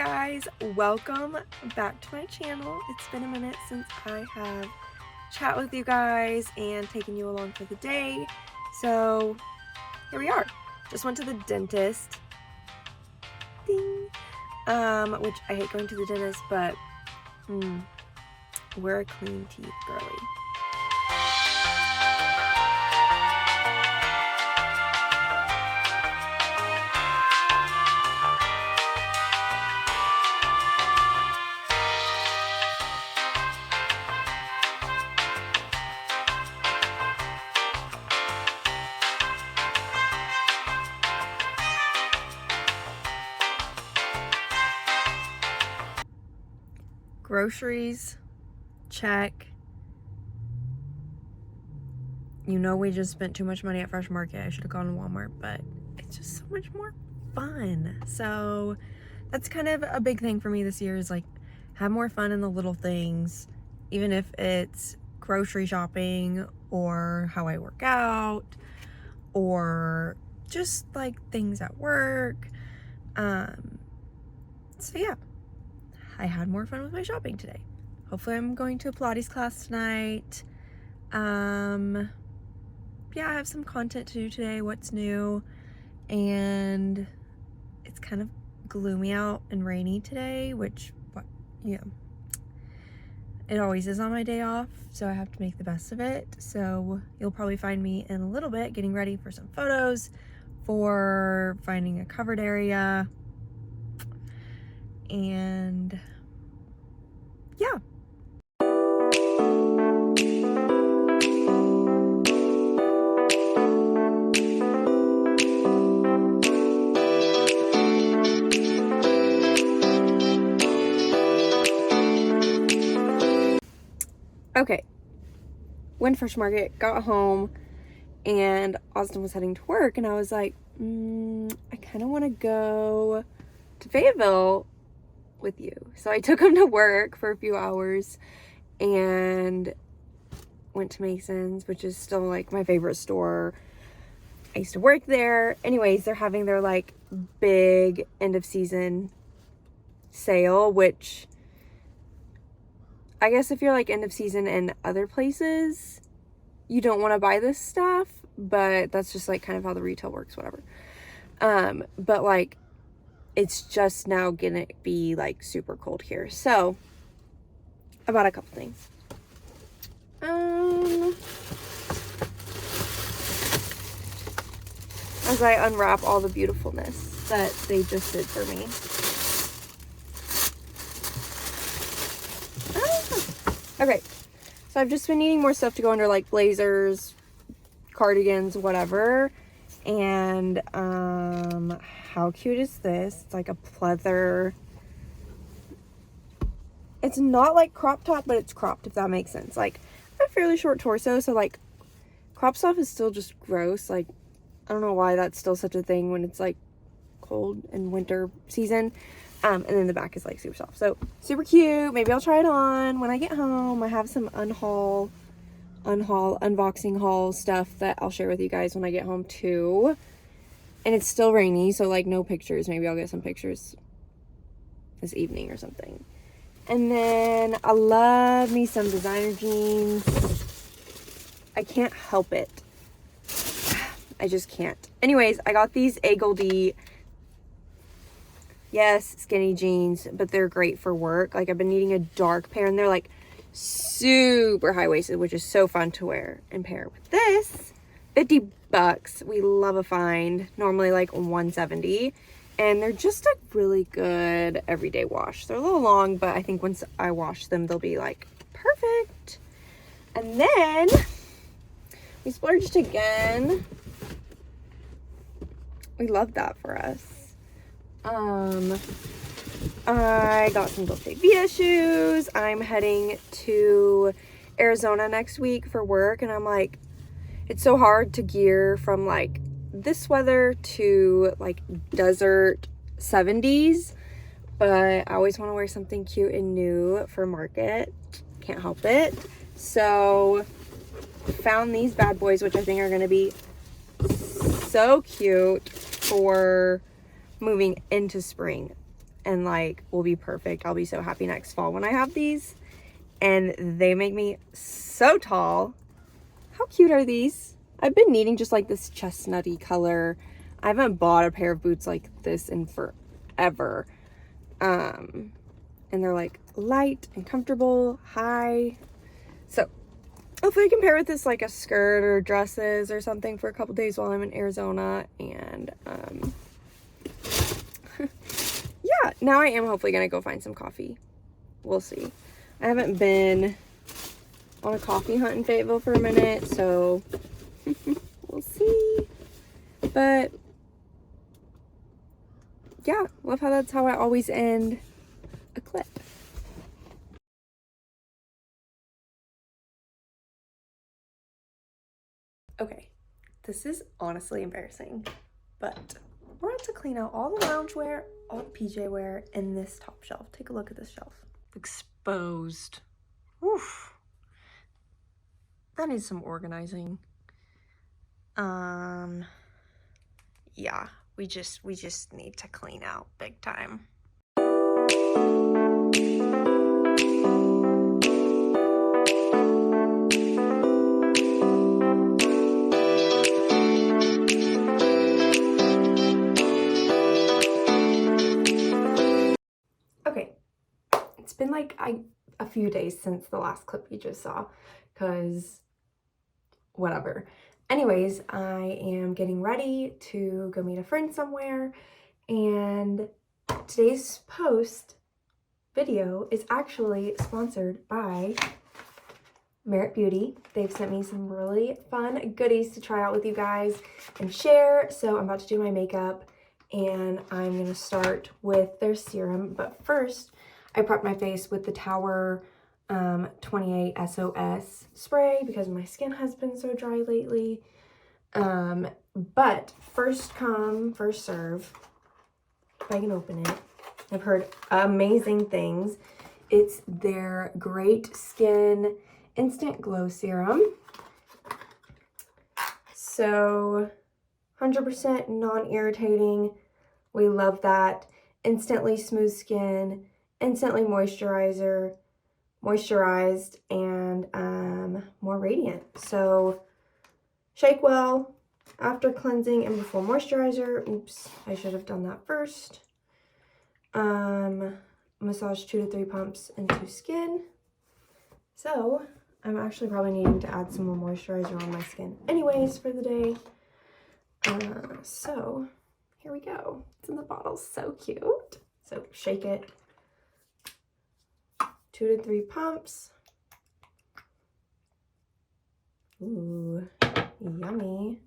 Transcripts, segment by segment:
guys, welcome back to my channel. It's been a minute since I have chat with you guys and taken you along for the day. So here we are. Just went to the dentist. Ding. Which I hate going to the dentist, but we're a clean teeth girly. Groceries, check. You know we just spent too much money at Fresh Market. I should have gone to Walmart, but it's just so much more fun. So that's kind of a big thing for me this year, is like have more fun in the little things, even if it's grocery shopping or how I work out or just like things at work. So yeah, I had more fun with my shopping today. Hopefully I'm going to a Pilates class tonight. Yeah, I have some content to do today, what's new, and it's kind of gloomy out and rainy today, which, it always is on my day off, so I have to make the best of it. So you'll probably find me in a little bit getting ready for some photos, for finding a covered area, and yeah. Okay, went to Fresh Market, got home, and Austin was heading to work, and I was like, I kind of want to go to Fayetteville with you. So I took him to work for a few hours and went to Mason's, which is still like my favorite store. I used to work there. Anyways, they're having their like big end of season sale, which I guess if you're like end of season in other places, you don't want to buy this stuff, but that's just like kind of how the retail works, whatever. But like it's just now gonna be like super cold here. So I bought a couple things. As I unwrap all the beautifulness that they just did for me. Okay, so I've just been needing more stuff to go under, like blazers, cardigans, whatever. And how cute is this? It's like a pleather. It's not like crop top, but it's cropped, if that makes sense. Like I have a fairly short torso, so like crop stuff is still just gross. Like I don't know why that's still such a thing when it's like cold and winter season. And then the back is like super soft, so super cute. Maybe I'll try it on when I get home. I have some unboxing haul stuff that I'll share with you guys when I get home too. And it's still rainy, so like no pictures. Maybe I'll get some pictures this evening or something. And then I love me some designer jeans. I can't help it. I just can't. Anyways, I got these A Goldie, yes, skinny jeans, but they're great for work. Like I've been needing a dark pair, and they're like super high-waisted, which is so fun to wear and pair with this. $50. We love a find. Normally like $170, and they're just a really good everyday wash. They're a little long, but I think once I wash them, they'll be like perfect. And then we splurged again. We love that for us. I got some Dolce Vita shoes. I'm heading to Arizona next week for work, and I'm like, it's so hard to gear from like this weather to like desert 70s, but I always want to wear something cute and new for market. Can't help it. So found these bad boys, which I think are going to be so cute for moving into spring. and like will be perfect. I'll be so happy next fall when I have these. And they make me so tall. How cute are these? I've been needing just like this chestnutty color. I haven't bought a pair of boots like this in forever. And they're like light and comfortable, high. So hopefully I can pair with this like a skirt or dresses or something for a couple days while I'm in Arizona. And yeah, now I am hopefully gonna go find some coffee. We'll see. I haven't been on a coffee hunt in Fayetteville for a minute, so we'll see. But yeah, love how that's how I always end a clip. Okay, this is honestly embarrassing, but we're about to clean out all the loungewear, all the PJ wear, and this top shelf. Take a look at this shelf. Exposed. Oof. That needs some organizing. Yeah, we just need to clean out big time. Okay, it's been like a few days since the last clip you just saw, because whatever. Anyways, I am getting ready to go meet a friend somewhere, and today's post video is actually sponsored by Merit Beauty. They've sent me some really fun goodies to try out with you guys and share. So I'm about to do my makeup, and I'm gonna start with their serum. But first, I prepped my face with the Tower 28 SOS spray because my skin has been so dry lately. But first come, first serve. If I can open it. I've heard amazing things. It's their Great Skin Instant Glow Serum. So 100% non-irritating. We love that. Instantly smooth skin, instantly moisturized, and more radiant. So shake well after cleansing and before moisturizer. Oops, I should have done that first. Massage 2 to 3 pumps into skin. So I'm actually probably needing to add some more moisturizer on my skin anyways for the day. So here we go. It's in the bottle, so cute. So shake it. 2 to 3 pumps. Ooh, yummy.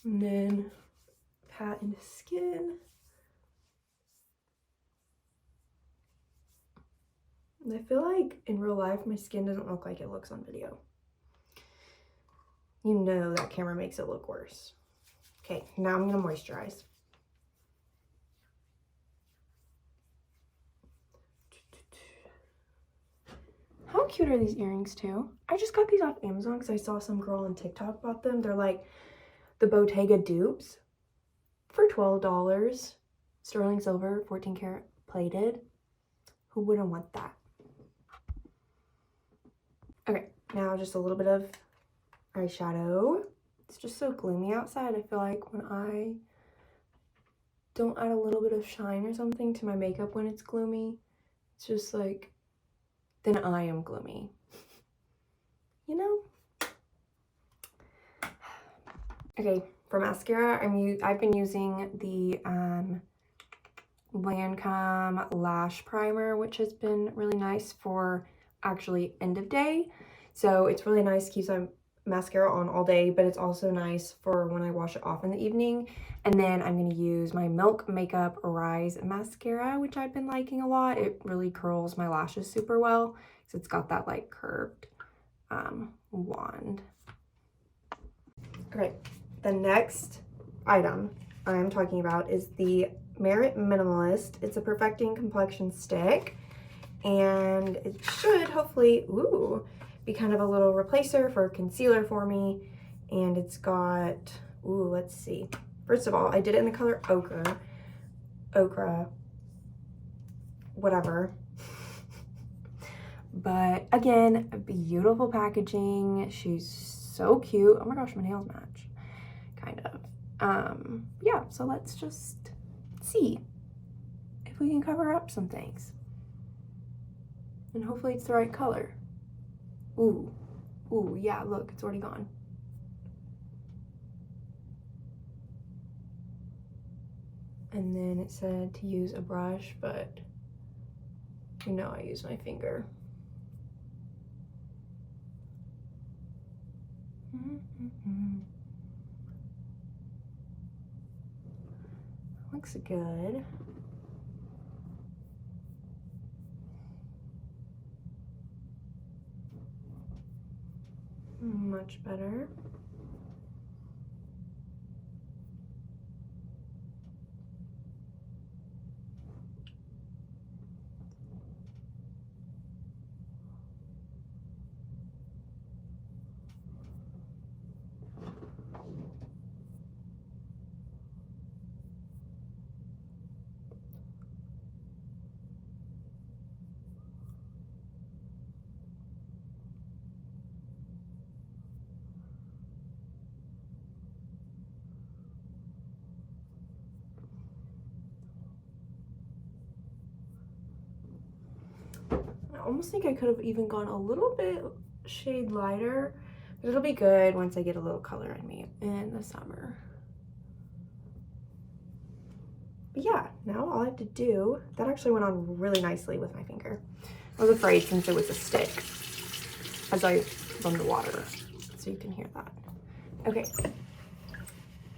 And then pat into skin. And I feel like in real life, my skin doesn't look like it looks on video. You know that camera makes it look worse. Okay, now I'm gonna moisturize. How cute are these earrings too? I just got these off Amazon because I saw some girl on TikTok bought them. They're like the Bottega dupes for $12. Sterling silver, 14 karat plated. Who wouldn't want that? Okay, now just a little bit of eyeshadow. It's just so gloomy outside. I feel like when I don't add a little bit of shine or something to my makeup when it's gloomy, it's just like, then I am gloomy. You know? Okay, for mascara, I've been using the Lancome Lash Primer, which has been really nice for actually end of day. So it's really nice, keeps my mascara on all day, but it's also nice for when I wash it off in the evening. And then I'm going to use my Milk Makeup Rise Mascara, which I've been liking a lot. It really curls my lashes super well, so it's got that like curved wand. Okay, the next item I'm talking about is the Merit Minimalist. It's a perfecting complexion stick, and it should hopefully, be kind of a little replacer for concealer for me. And it's got, let's see. First of all, I did it in the color ochre. okra, whatever. But again, beautiful packaging. She's so cute. Oh my gosh, my nails match, kind of. Yeah, so let's just see if we can cover up some things. And hopefully it's the right color. Ooh, yeah, look, it's already gone. And then it said to use a brush, but you know I use my finger. Looks good. Much better. I almost think I could have even gone a little bit shade lighter, but it'll be good once I get a little color in me in the summer. But yeah, now all I have to do, that actually went on really nicely with my finger. I was afraid since it was a stick as I run the water, so you can hear that. Okay,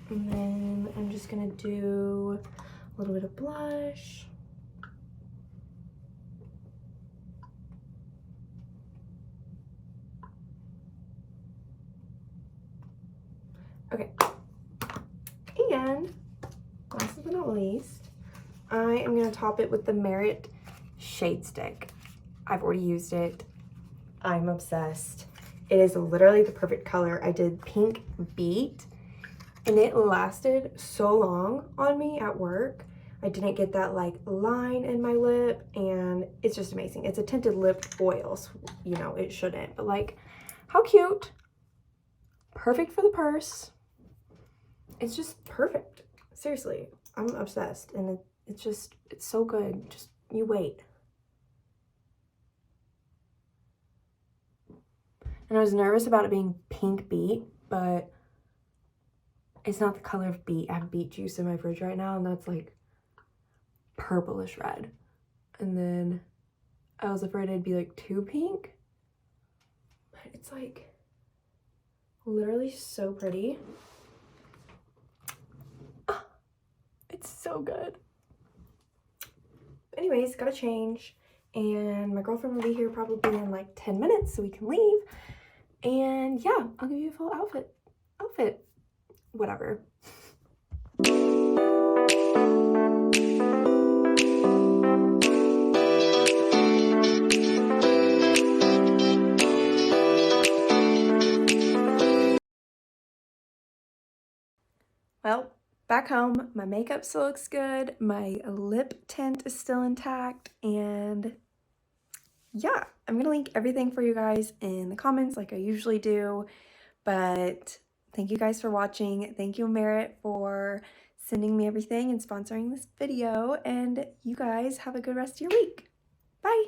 and then I'm just gonna do a little bit of blush. Okay, and last but not least, I am gonna top it with the Merit Shade Stick. I've already used it. I'm obsessed. It is literally the perfect color. I did Pink Beet and it lasted so long on me at work. I didn't get that like line in my lip and it's just amazing. It's a tinted lip oil, so, you know, it shouldn't, but like, how cute. Perfect for the purse. It's just perfect. Seriously, I'm obsessed and it's so good. Just, you wait. And I was nervous about it being Pink Beet, but it's not the color of beet. I have beet juice in my fridge right now and that's like purplish red. And then I was afraid it'd be like too pink, but it's like literally so pretty. Oh, it's so good. Anyways, gotta change. And my girlfriend will be here probably in like 10 minutes so we can leave. And yeah, I'll give you a full outfit, whatever. Well, back home, my makeup still looks good, my lip tint is still intact, and yeah, I'm gonna link everything for you guys in the comments like I usually do, but thank you guys for watching. Thank you, Merit, for sending me everything and sponsoring this video, and you guys have a good rest of your week. Bye!